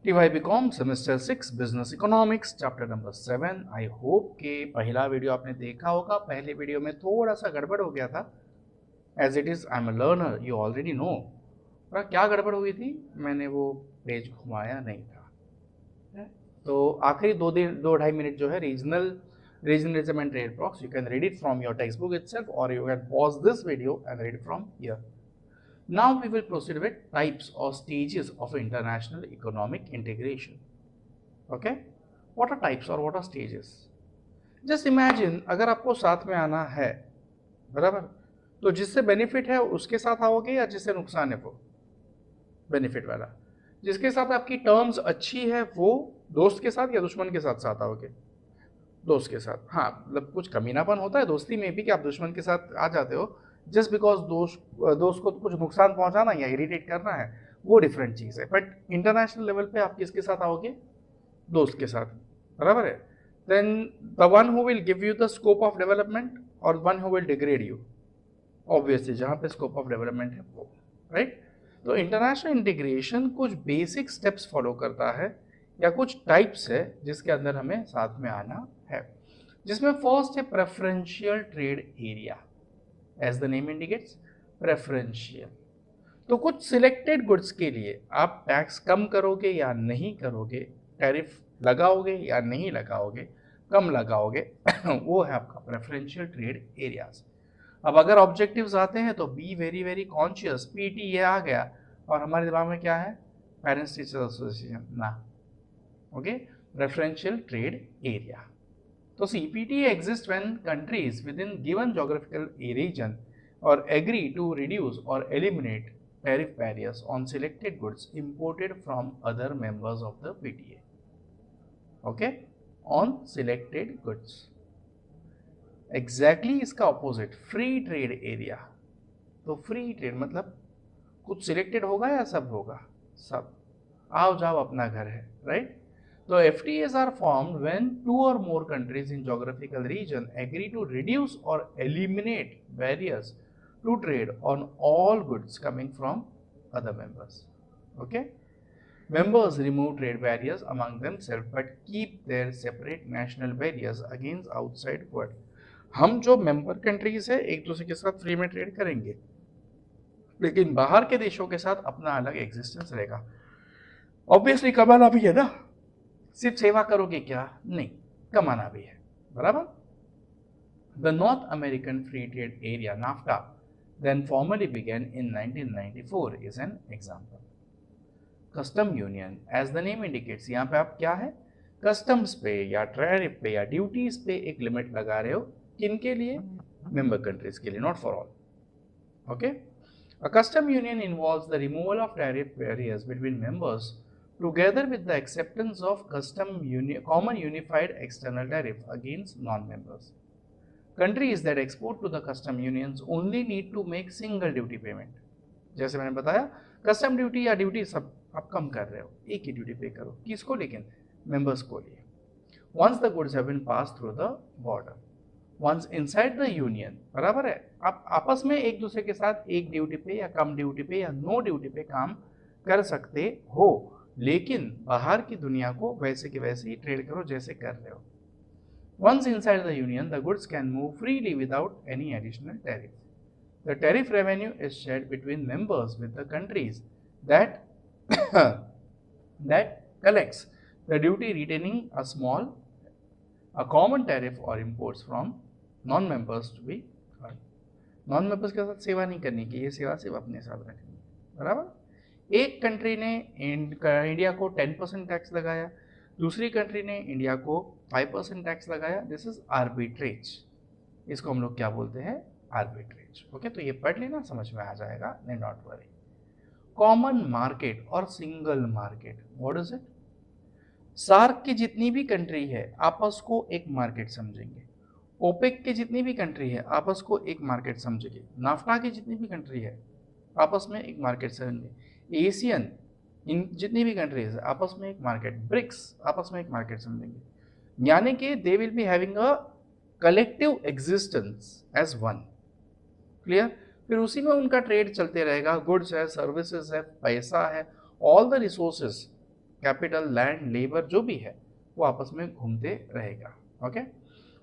TYBCom semester 6 business economics chapter number 7। I hope कि पहला video आपने देखा होगा। पहले वीडियो में थोड़ा सा गड़बड़ हो गया था। As it is I am a learner, you already know. पर क्या गड़बड़ हुई थी, मैंने वो पेज घुमाया नहीं था। तो आखिरी 2-2.5 मिनट जो है regionalism and trade blocs, you can read it from your textbook itself और you can pause this video and read from here. Now we will proceed with types or stages of international economic integration. Okay? What are types or what are stages? Just imagine अगर आपको साथ में आना है, बराबर, तो जिससे benefit है उसके साथ आओगे या जिससे नुकसान है वो बेनिफिट वाला. जिसके साथ आपकी टर्म्स अच्छी है वो दोस्त के साथ या दुश्मन के साथ साथ आओगे? दोस्त के साथ. हाँ, मतलब कुछ कमीनापन होता है दोस्ती में भी कि आप दुश्मन के साथ आ जाते हो जस्ट बिकॉज दोस्त को कुछ नुकसान पहुंचाना या इरिटेट करना है, वो डिफरेंट चीज़ है. बट इंटरनेशनल लेवल पे आप किसके साथ आओगे? दोस्त के साथ, बराबर है. Then the one who will give you the scope of development और one who will degrade you, obviously जहाँ पे स्कोप ऑफ डेवलपमेंट है वो, राइट. तो इंटरनेशनल इंटीग्रेशन कुछ बेसिक स्टेप्स फॉलो करता है या कुछ टाइप्स है जिसके अंदर हमें साथ में आना है, जिसमें फर्स्ट है preferential trade area. As the name indicates, preferential. तो कुछ सिलेक्टेड गुड्स के लिए आप टैक्स कम करोगे या नहीं करोगे, टैरिफ लगाओगे या नहीं लगाओगे, कम लगाओगे वो है आपका प्रेफरेंशियल ट्रेड एरियाज. अब अगर ऑब्जेक्टिव्स आते हैं तो be very very conscious. PT ये आ गया और हमारे दिमाग में क्या है? पेरेंट्स टीचर एसोसिएशन ना. Okay, preferential trade area. So CPT exists when countries within given geographical region or agree to reduce or eliminate tariff barriers on selected goods imported from other members of the PTA. Okay, on selected goods. Exactly इसका opposite free trade area. तो free trade मतलब कुछ selected होगा या सब होगा? सब. आओ जाओ अपना घर है, right? So FTAs are formed when two or more countries in geographical region agree to reduce or eliminate barriers to trade on all goods coming from other members. Okay? Members remove trade barriers among themselves but keep their separate national barriers against outside world. हम जो member countries है एक दूसरे के साथ free में trade करेंगे, लेकिन बाहर के देशों के साथ अपना अलग एग्जिस्टेंस रहेगा. ऑब्वियसली कमाना भी है ना, सिर्फ सेवा करोगे क्या? नहीं, कमाना भी है, बराबर. The North American free trade area NAFTA then formally began in 1994 is an example. Custom union, as the name indicates, यहाँ पे आप क्या है? कस्टम्स पे या टैरिफ पे या ड्यूटीज पे एक लिमिट लगा रहे हो. किन के लिए? मेंबर कंट्रीज के लिए, not for all. Okay. A custom union involves the removal of tariff barriers between members together with the acceptance of common unified external tariff against non-members. Countries that export to the custom unions only need to make single duty payment. जैसे मैंने बताया, custom duty या duty सब आप कम कर रहे हो, एक ही ड्यूटी पे करो. किसको? लेकिन मेंबर्स को लिए. Once the goods have been passed through the border, once inside the union, बराबर है, आप आपस में एक दूसरे के साथ एक ड्यूटी पे या कम ड्यूटी पे या नो ड्यूटी पे काम कर सकते हो, लेकिन बाहर की दुनिया को वैसे के वैसे ही ट्रेड करो जैसे कर रहे हो. Once inside the union, the goods can move freely without any additional tariff. The tariff revenue is shared between members with the countries that that collects the duty, retaining a common tariff or imports from non-members to be earned. Non-members के साथ सेवा नहीं करनी कि ये सेवा सिर्फ अपने साथ रखनी, बराबर. एक कंट्री ने इंडिया को 10% टैक्स लगाया, दूसरी कंट्री ने इंडिया को 5% टैक्स लगाया. This is arbitrage. इसको हम लोग क्या बोलते हैं? आर्बिट्रेज. ओके, तो ये पढ़ लेना, समझ में आ जाएगा, नहीं नॉट वरी. कॉमन मार्केट और single market, what is it? SAARC की जितनी भी कंट्री है आपस को एक मार्केट समझेंगे. ओपेक की जितनी भी कंट्री है आपस को एक मार्केट समझेंगे. नाफ्टा की जितनी भी कंट्री है आपस में एक मार्केट समझेंगे. एशियन इन जितनी भी कंट्रीज है आपस में एक मार्केट. ब्रिक्स आपस में एक मार्केट समझेंगे. यानी कि they will be having a collective existence as one. Clear? फिर उसी में उनका ट्रेड चलते रहेगा. गुड्स है, सर्विसेज है, पैसा है, all the resources capital, land, labour जो भी है वो आपस में घूमते रहेगा. Okay.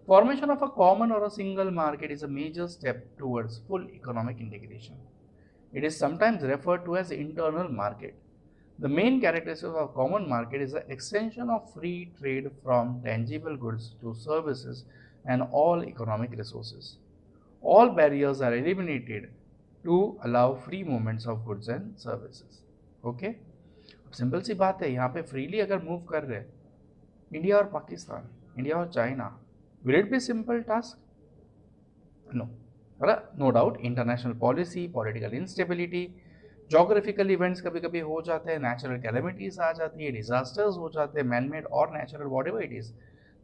Formation of a common or a single market is a major step towards full economic integration. It is sometimes referred to as internal market. The main characteristic of a common market is the extension of free trade from tangible goods to services and all economic resources. All barriers are eliminated to allow free movements of goods and services. Okay? Simple सी बात है, यहाँ पे freely अगर move कर रहे India और Pakistan, India और China, will it be simple task? No. No doubt international policy, political instability, geographical events कभी कभी हो जाते हैं, natural calamities आ जाती है, disasters हो जाते हैं, man made और natural whatever it is,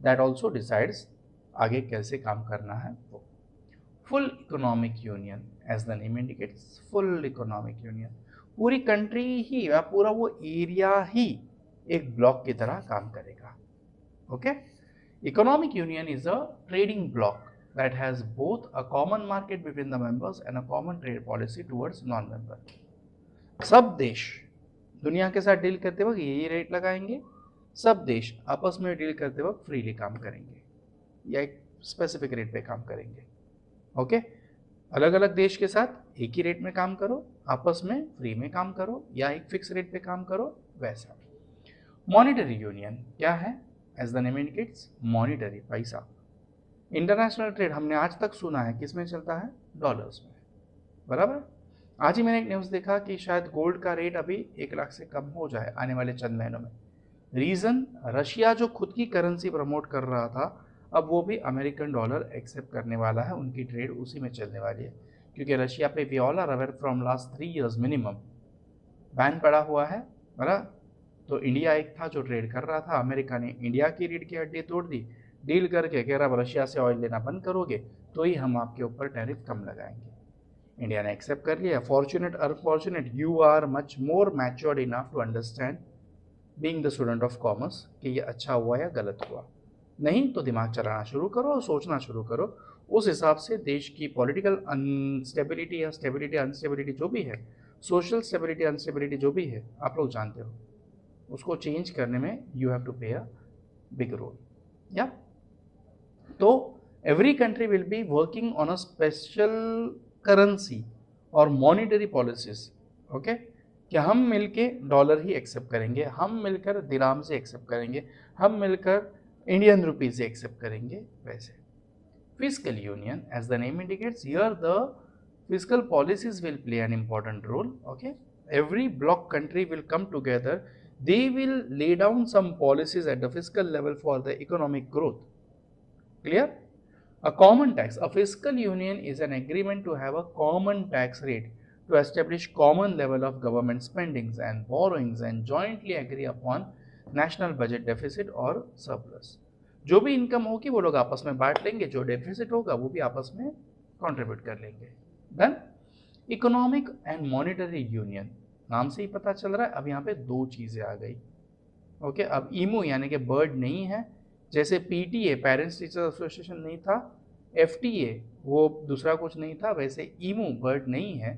that also decides आगे कैसे काम करना है. वो full economic union as the name indicates, full economic union, पूरी कंट्री ही या पूरा वो एरिया ही एक ब्लॉक की तरह काम करेगा. Okay. Economic union is a trading bloc that has both a common market between the members and a common trade policy towards non-member. सब देश दुनिया के साथ डील करते वक्त यही रेट लगाएंगे, सब देश आपस में डील करते वक्त फ्रीली काम करेंगे या एक स्पेसिफिक रेट पे काम करेंगे. ओके. अलग अलग देश के साथ एक ही रेट में काम करो, आपस में फ्री में काम करो या एक फिक्स रेट पे काम करो, वैसा. मॉनिटरी यूनियन क्या है? As the name indicates, monetary, पैसा. इंटरनेशनल ट्रेड हमने आज तक सुना है किस में चलता है? डॉलर्स में. बराबर. आज ही मैंने एक न्यूज़ देखा कि शायद गोल्ड का रेट अभी 1 लाख से कम हो जाए आने वाले चंद महीनों में. रीज़न, रशिया जो खुद की करेंसी प्रमोट कर रहा था, अब वो भी अमेरिकन डॉलर एक्सेप्ट करने वाला है, उनकी ट्रेड उसी में चलने वाली है. क्योंकि रशिया पे we all are aware from last 3 years minimum ban पड़ा हुआ है. बराबर. तो इंडिया एक था जो ट्रेड कर रहा था, अमेरिका ने इंडिया की रीढ़ की हड्डी तोड़ दी, डील करके कह रहा रशिया से ऑयल लेना बंद करोगे तो ही हम आपके ऊपर टैरिफ कम लगाएंगे. इंडिया ने एक्सेप्ट कर लिया. Fortunate unfortunate, you are much more matured enough to understand being the student of commerce कि ये अच्छा हुआ या गलत हुआ. नहीं तो दिमाग चलाना शुरू करो और सोचना शुरू करो. उस हिसाब से देश की पॉलिटिकल अनस्टेबिलिटी या स्टेबिलिटी अनस्टेबिलिटी जो भी है, सोशल स्टेबिलिटी अनस्टेबिलिटी जो भी है, आप लोग जानते हो, उसको चेंज करने में you have to play a big role. या तो every country will be working on a special currency और मॉनिटरी पॉलिसीज. ओके. कि हम मिलके डॉलर ही एक्सेप्ट करेंगे, हम मिलकर दिराम से एक्सेप्ट करेंगे, हम मिलकर इंडियन रुपी से एक्सेप्ट करेंगे, वैसे. Fiscal union as the name indicates, here the fiscal policies will play an important role. Okay. Every bloc country will come together. They will lay down some policies at the fiscal level for the economic growth. Clear? A common tax. A fiscal union is an agreement to have a common tax rate, to establish common level of government spendings and borrowings and jointly agree upon national budget deficit or surplus. जो भी income होगी वो लोग आपस में बांट लेंगे, जो डेफिसिट होगा वो भी आपस में कंट्रीब्यूट कर लेंगे. Done. Economic and monetary union, नाम से ही पता चल रहा है अब यहाँ पे 2 चीज़ें आ गई. ओके. अब ईमू यानी कि बर्ड नहीं है, जैसे पीटीए पेरेंट्स टीचर एसोसिएशन नहीं था, एफटीए वो दूसरा कुछ नहीं था, वैसे ईमू बर्ड नहीं है,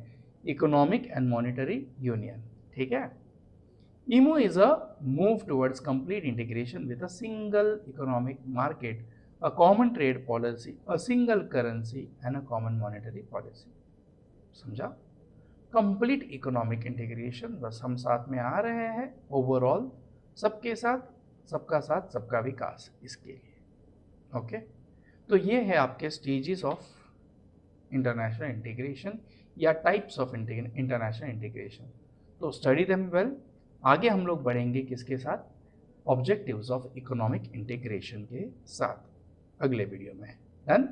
इकोनॉमिक एंड मॉनिटरी यूनियन. ठीक है. EMU is a move towards complete integration with a single economic market, a common trade policy, a single currency and a common monetary policy. समझा? कंप्लीट इकोनॉमिक इंटीग्रेशन, बस हम साथ में आ रहे हैं overall, सबके साथ, सबका साथ सबका विकास, इसके लिए. ओके. तो ये है आपके स्टेजेस ऑफ इंटरनेशनल इंटीग्रेशन या टाइप्स ऑफ इंटरनेशनल इंटीग्रेशन. तो स्टडी देम वेल. आगे हम लोग बढ़ेंगे किसके साथ? ऑब्जेक्टिव्स ऑफ इकोनॉमिक इंटीग्रेशन के साथ अगले वीडियो में. डन.